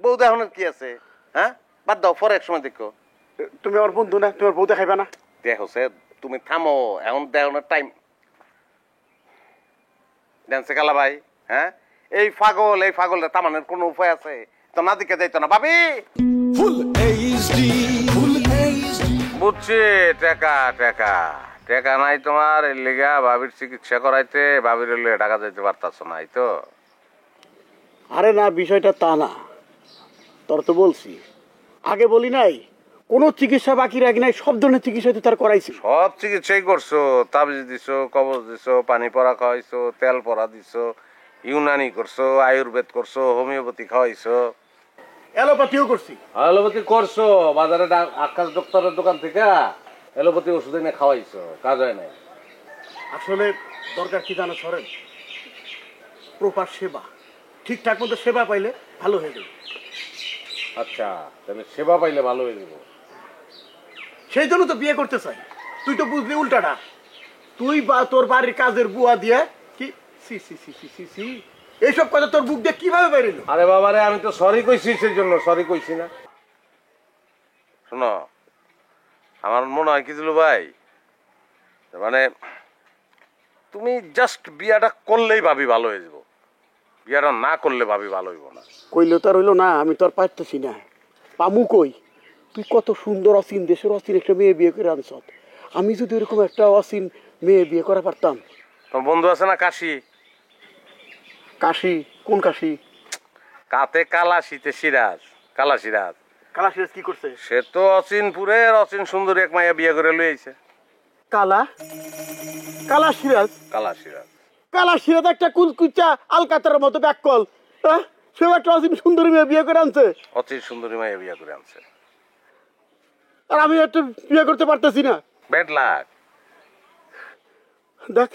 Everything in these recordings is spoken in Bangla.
বউ দেখানোর কি আছে? হ্যাঁ, বাদ দাও, পরে এক সময় দেখো। তুমি আমার বন্ধু না, তোমার বউ দেখাইবে না? দেখো সে, তুমি থামো, এখন দেখানোর টাইম। ড্যান্সে কালা ভাই, হ্যাঁ, এই পাগল তামানের কোনো উপায় আছে? তো না দিকে যাইতো না ভাবি। বুঝছি, টাকা টাকা টাকা নাই তোমার, এর লিগা ভাবির চিকিৎসা করাইতে ভাবির টাকা যাইতে পারতাছ না, এই তো। আরে না, বিষয়টা তা না। তোর তো বলছি, আগে বলি নাই কোনো চিকিৎসা বাকি রাখি নাই, সব ধরনের চিকিৎসা তো তার করাইছি। সব চিকিৎসাই করছো, তাবিজ দিছো, কবজ দিছো, পানি পরা খাওয়াইছো, তেল পরা দিছো, ইউনানি করছো, আয়ুর্বেদ করছো, হোমিওপ্যাথি খাওয়াইছো, অ্যালোপ্যাথিও করছি। অ্যালোপ্যাথি করছো, বাজারে আকাশ ডক্টরের দোকান থেকে অ্যালোপ্যাথি ওষুধ এনে খাওয়াইছো, কাজ হয় নাই। আসলে দরকার কি জানো সরেন, প্রপার সেবা, ঠিকঠাক মতো সেবা পাইলে ভালো হয়ে যাবে। আচ্ছা, তাহলে সেবা পাইলে ভালো হয়ে যাবো। সেই জন্য তো বিয়ে করতে চাই। তুই তো বুঝলি উল্টাটা, তুই বা তোর বাড়ির কাজের বুয়া দিয়ে কি সি সি সি সি সি সি এইসব কথা তোর বুক দিয়ে কিভাবে বেরিল? আরে বাবারে, আমি তো সরি কইছি, সেই জন্য সরি কইছি না। শোনো, আমার মনে হয় কি দিল ভাই, মানে তুমি জাস্ট বিয়াটা করলেই ভাবি ভালো হয়ে যাবো, বিয়াটা না করলে ভাবি ভালো হইব না। কইলে তো আর হইলো না, আমি তো আর পারতেছি না। পামু কই? তুই কত সুন্দর অসীন, দেশের অসীন একটা মেয়ে বিয়ে করে আনছ। আমি যদি এরকম একটা অসীন মেয়ে বিয়ে করা পারতাম। তোমার বন্ধু আছে না কাশি? কাশি? কোন কাশি? কাতে কালা শীতে সিরাজ, কালা সিরাজ। কালা সিরাজ কি করছে? সে তো অচিনপুরের অচিন সুন্দরী এক মাইয়া বিয়ে করে লইছে। কালা? কালা সিরাজ? কালা সিরাজ। কালা সিরাজ একটা কুলকুচা আলকাতার মতো ব্যাককল, সে একটা অসীম সুন্দরী মেয়ে বিয়ে করে আনছে। অচিন সুন্দরী মাইয়া বিয়ে করে আনছে, আর আমি একটা বিয়ে করতে পারতেছি না। Bad luck. দেখ,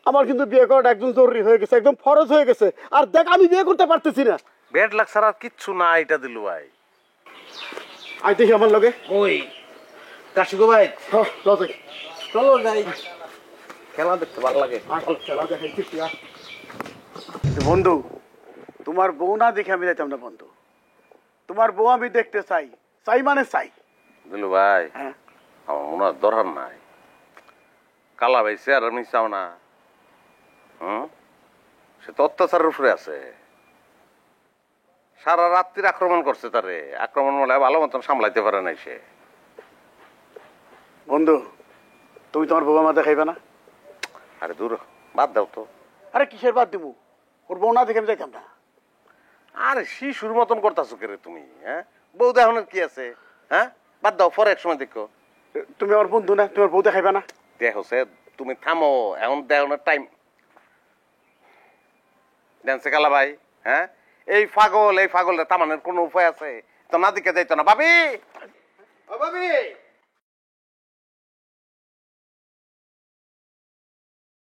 আমার কিন্তু বিয়ে করাটা একদম জরুরি হয়ে গেছে, একদম ফরজ হয়ে গেছে। আর দেখ, আমি বিয়ে করতে পারতেছি না। ব্যাড লাক ছাড়া কিচ্ছু না এটা দিলু ভাই। আই দেখি আমার লগে। ওই কাশি গো ভাই, লজে চলো যাই, খেলা দেখতে ভালো লাগে। বন্ধু, তোমার বউ না দেখে আমি যাইতাম না বন্ধু। তোমার বউ আমি দেখতে চাই, চাই মানে চাই। দিলু ভাই, হ্যাঁ, আমার মনে হয় দরকার নাই। কালা ভাই সে আর আমি চাও না, সে তো অত্যাচারের উপরে আছে। সারা রাত্রির আক্রমণ করছে তারে, আক্রমণ মনে হয় ভালো মতন সামলাইতে পারে নাই সে। বন্ধু, তুমি তোমার বউ আমার দেখাইবে না? আরে দূর, বাদ দাও তো। আরে কিসের বাদ দিবো? ওর বউ না দেখে আমি যাইতাম না। আরে শিশুর মতন করতেছো কে রে তুমি? হ্যাঁ, বউ দেখানোর কি আছে? হ্যাঁ, বাদ দাও, পরে এক সময় দেখো। তুমি আমার বন্ধু না, তোমার বউ দেখাইবে না? দেখো সে, তুমি থামো, এখন দেখানোর টাইম। ড্যান্সে কালা ভাই, হ্যাঁ, এই পাগল তামানের কোনো উপায় আছে? তো না দিকে যাইতো না ভাবি। ভাবি